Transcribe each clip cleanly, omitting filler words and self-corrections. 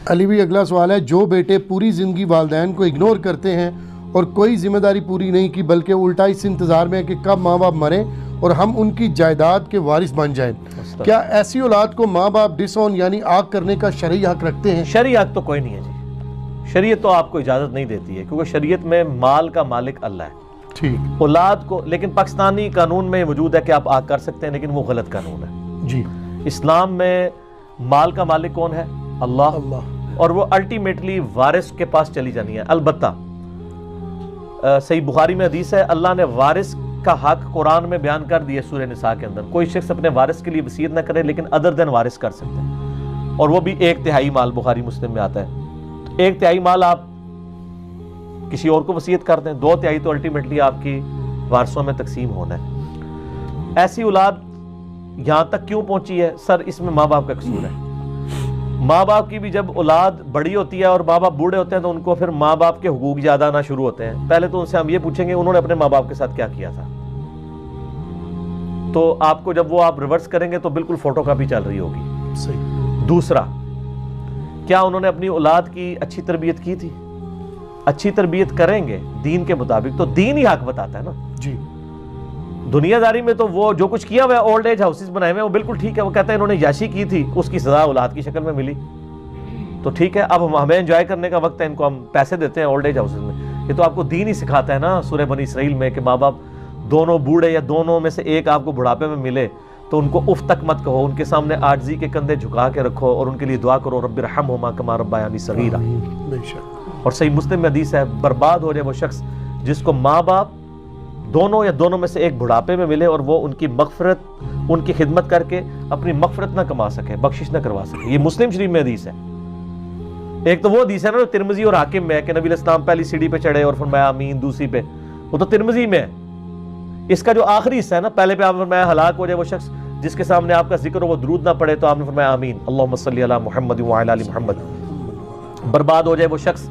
علی بھی اگلا سوال ہے، جو بیٹے پوری زندگی والدین کو اگنور کرتے ہیں اور کوئی ذمہ داری پوری نہیں کی بلکہ الٹا اس انتظار میں ہے کہ کب ماں باپ مریں اور ہم ان کی جائیداد کے وارث بن جائیں، کیا ایسی اولاد کو ماں باپ ڈس آن یعنی آگ کرنے کا شرعی حق رکھتے ہیں؟ شرعی حق تو کوئی نہیں ہے جی، شریعت تو آپ کو اجازت نہیں دیتی ہے، کیونکہ شریعت میں مال کا مالک اللہ ہے، ٹھیک، اولاد کو، لیکن پاکستانی قانون میں موجود ہے کہ آپ آگ کر سکتے ہیں، لیکن وہ غلط قانون ہے جی، اسلام میں مال کا مالک کون ہے؟ اللہ، اور وہ الٹیمیٹلی وارث کے پاس چلی جانی ہے۔ البتہ صحیح بخاری میں حدیث ہے، اللہ نے وارث کا حق قرآن میں بیان کر دیا سورہ نساء کے اندر، کوئی شخص اپنے وارث کے لیے وصیت نہ کرے لیکن ادر دین وارث کر سکتے ہیں، اور وہ بھی 1/3 مال، بخاری مسلم میں آتا ہے 1/3 مال آپ کسی اور کو وصیت کر دیں، 2/3 تو الٹیمیٹلی آپ کی وارثوں میں تقسیم ہونا ہے۔ ایسی اولاد یہاں تک کیوں پہنچی ہے؟ سر اس میں ماں باپ کا قصور ہے۔ ماں باپ کی بھی جب اولاد بڑی ہوتی ہے اور ماں باپ بوڑھے ہوتے ہیں تو ان کو پھر ماں باپ کے حقوق یاد آنا شروع ہوتے ہیں۔ پہلے تو ان سے ہم یہ پوچھیں گے انہوں نے اپنے ماں باپ کے ساتھ کیا کیا تھا، تو آپ کو جب وہ آپ ریورس کریں گے تو بالکل فوٹو کاپی چل رہی ہوگی۔ صحیح۔ دوسرا، کیا انہوں نے اپنی اولاد کی اچھی تربیت کی تھی؟ اچھی تربیت کریں گے دین کے مطابق تو دین ہی حق بتاتا ہے نا جی، دنیا داری میں تو وہ جو کچھ کیا ہوا ہے، اولڈ ایج ہاؤسز بنائے ہوئے ہیں، وہ بالکل ٹھیک ہے، وہ کہتے ہیں انہوں نے یاشی کی تھی، اس کی سزا اولاد کی شکل میں ملی، تو ٹھیک ہے، اب ہمیں انجوائے کرنے کا وقت ہے، ان کو ہم پیسے دیتے ہیں اولڈ ایج ہاؤسز میں۔ یہ تو آپ کو دین ہی سکھاتا ہے نا سورہ بنی اسرائیل میں کہ ماں باپ دونوں بوڑھے یا دونوں میں سے ایک آپ کو بڑھاپے میں ملے تو ان کو اف تک مت کہو، ان کے سامنے عاجزی کے کندھے جھکا کے رکھو اور ان کے لیے دعا کرو، رب ارحمہما کما ربیانی صغیرا۔ بے شک۔ اور صحیح مسلم میں حدیث ہے، برباد ہو جائے وہ شخص جس کو ماں باپ دونوں یا دونوں میں سے ایک بڑھاپے میں ملے اور وہ ان کی مغفرت، ان کی خدمت کر کے اپنی مغفرت نہ کما سکے، بخشش نہ کروا سکے۔ یہ مسلم شریف میں حدیث ہے۔ ایک تو وہ حدیث ہے نا ترمذی اور حاکم میں ہے کہ نبی علیہ السلام پہلی سیڑھی پہ چڑھے اور فرمایا آمین، دوسری پہ، وہ تو ترمذی میں ہے۔ اس کا جو آخری حصہ ہے نا، پہلے پہ آپ نے فرمایا ہلاک ہو جائے وہ شخص جس کے سامنے آپ کا ذکر ہو وہ درود نہ پڑے، تو آپ نے فرمایا آمین، اللہم صلی علی محمد وعلی آل محمد۔ برباد ہو جائے وہ شخص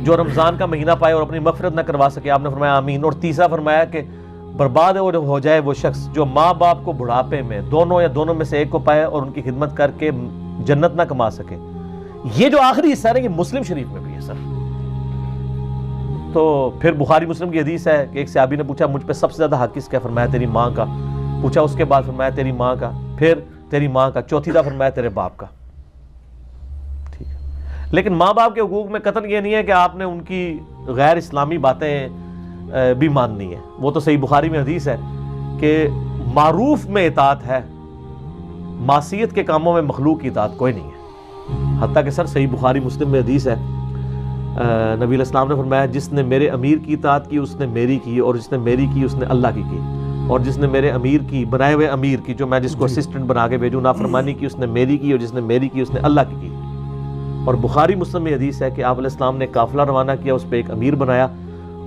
جو رمضان کا مہینہ پائے اور اپنی مغفرت نہ کروا سکے، آپ نے فرمایا آمین۔ اور تیسرا فرمایا کہ برباد ہو جائے وہ شخص جو ماں باپ کو بڑھاپے میں دونوں یا دونوں میں سے ایک کو پائے اور ان کی خدمت کر کے جنت نہ کما سکے۔ یہ جو آخری حصہ ہے یہ مسلم شریف میں بھی ہے سر۔ تو پھر بخاری مسلم کی حدیث ہے کہ ایک صحابی نے پوچھا مجھ پہ سب سے زیادہ حق کس کا؟ فرمایا تیری ماں کا۔ پوچھا اس کے بعد؟ فرمایا تیری ماں کا، پھر تیری ماں کا، چوتھی دفعہ فرمایا تیرے باپ کا۔ ٹھیک ہے، لیکن ماں باپ کے حقوق میں قطعاً یہ نہیں ہے کہ آپ نے ان کی غیر اسلامی باتیں بھی ماننی ہے۔ وہ تو صحیح بخاری میں حدیث ہے کہ معروف میں اطاعت ہے، معصیت کے کاموں میں مخلوق کی اطاعت کوئی نہیں ہے۔ حتیٰ کہ سر صحیح بخاری مسلم میں حدیث ہے، نبی علیہ السلام نے فرمایا جس نے میرے امیر کی اطاعت کی اس نے میری کی، اور جس نے میری کی اس نے اللہ کی، اور جس نے میرے امیر کی، بنائے ہوئے امیر کی، جو میں جس کو اسسٹنٹ بنا کے بھیجوں، نافرمانی کی اس نے میری کی، اور جس نے میری کی اس نے اللہ کی۔ اور بخاری مسلم میں حدیث ہے کہ آپ علیہ السلام نے قافلہ روانہ کیا، اس پہ ایک امیر بنایا،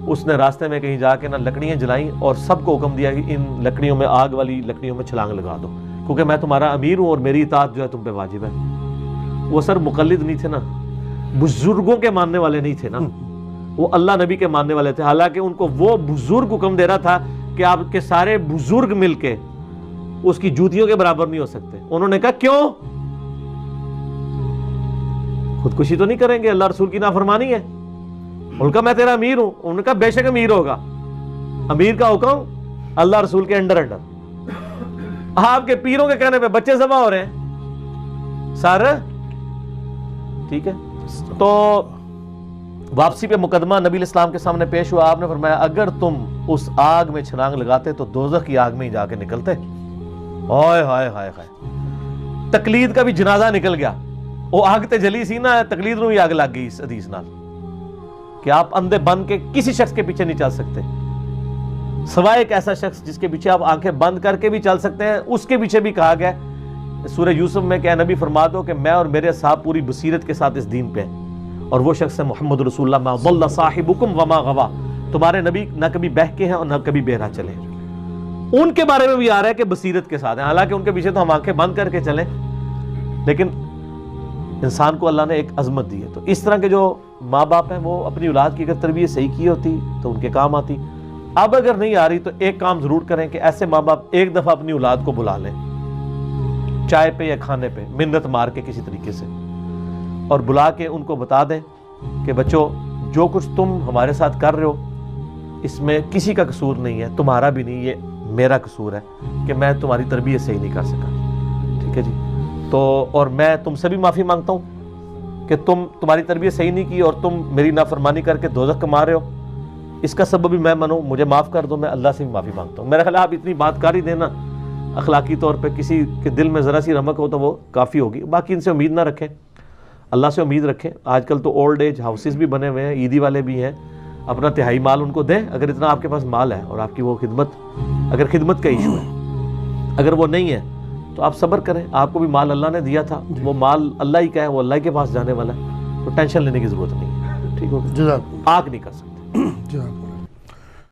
اس نے راستے میں کہیں جا کے نہ لکڑیاں جلائیں اور سب کو حکم دیا کہ ان لکڑیوں میں، آگ والی لکڑیوں میں چھلانگ لگا دو، کیونکہ میں تمہارا امیر ہوں اور میری اطاعت جو ہے تم پہ واجب ہے۔ وہ سر مقلد نہیں تھے نا، بزرگوں کے ماننے والے نہیں تھے نا، وہ اللہ نبی کے ماننے والے تھے، حالانکہ ان کو وہ بزرگ حکم دے رہا تھا کہ آپ کے سارے بزرگ مل کے اس کی جوتیوں کے برابر نہیں ہو سکتے۔ انہوں نے کہا کیوں؟ خودکشی تو نہیں کریں گے، اللہ رسول کی نافرمانی ہے۔ ان کا میں تیرا امیر ہوں، انہوں نے کہا بے شک امیر ہوگا، امیر کا حکم اللہ رسول کے انڈر۔ آپ کے پیروں کے کہنے پہ بچے ذبح ہو رہے ہیں سر، ٹھیک ہے۔ تو واپسی پہ مقدمہ نبی علیہ السلام کے سامنے پیش ہوا، آپ نے فرمایا اگر تم اس آگ میں چھلانگ لگاتے تو دوزخ کی آگ میں ہی جا کے نکلتے۔ ہائے ہائے ہائے ہائے، تقلید کا بھی جنازہ نکل گیا۔ وہ آگ تے جلی سی نا، تقلید نو بھی آگ لگ گئی اس حدیث نال کہ آپ اندھے بن کے کسی شخص کے پیچھے نہیں چل سکتے، سوائے ایک ایسا شخص جس کے پیچھے آپ آنکھیں بند کر کے بھی چل سکتے ہیں۔ اس کے پیچھے بھی کہا گیا سورہ یوسف میں کہ اے نبی فرما دو کہ میں اور میرے اصحاب پوری بصیرت کے ساتھ اس دین پہ ہیں، اور وہ شخص ہے محمد رسول اللہ، ما ضل صاحبکم وما غوا، تمہارے نبی نہ کبھی بہکے ہیں اور نہ کبھی بہرا چلے۔ ان کے بارے میں بھی آ رہا ہے کہ بصیرت کے ساتھ ہیں، حالانکہ ان کے پیچھے تو ہم آنکھیں بند کر کے چلیں، لیکن انسان کو اللہ نے ایک عظمت دی ہے۔ تو اس طرح کے جو ماں باپ ہیں وہ اپنی اولاد کی اگر تربیت صحیح کی ہوتی تو ان کے کام آتی۔ اب اگر نہیں آ رہی تو ایک کام ضرور کریں کہ ایسے ماں باپ ایک دفعہ اپنی اولاد کو بلا لیں، چائے پہ یا کھانے پہ منت مار کے کسی طریقے سے، اور بلا کے ان کو بتا دیں کہ بچوں جو کچھ تم ہمارے ساتھ کر رہے ہو اس میں کسی کا قصور نہیں ہے، تمہارا بھی نہیں، یہ میرا قصور ہے کہ میں تمہاری تربیت صحیح نہیں کر سکا، ٹھیک ہے جی۔ تو اور میں تم سے بھی معافی مانگتا ہوں کہ تمہاری تربیت صحیح نہیں کی اور تم میری نافرمانی کر کے دوزخ کما رہے ہو، اس کا سبب بھی میں منوں، مجھے معاف کر دو، میں اللہ سے بھی معافی مانگتا ہوں۔ میرا خیال ہے آپ اتنی بات کر ہی دینا، اخلاقی طور پہ کسی کے دل میں ذرا سی رمق ہو تو وہ کافی ہوگی۔ باقی ان سے امید نہ رکھیں، اللہ سے امید رکھیں۔ آج کل تو اولڈ ایج ہاؤسز بھی بنے ہوئے ہیں، عیدی والے بھی ہیں، اپنا تہائی مال ان کو دیں اگر اتنا آپ کے پاس مال ہے اور آپ کی وہ خدمت، اگر خدمت کا ایشو ہے، اگر وہ نہیں ہے تو آپ صبر کریں، آپ کو بھی مال اللہ نے دیا تھا، وہ مال اللہ ہی کا ہے، وہ اللہ کے پاس جانے والا ہے، تو ٹینشن لینے کی ضرورت نہیں ہے، ٹھیک ہوگا، جزاک آگ نہیں کر سکتے۔ جزاک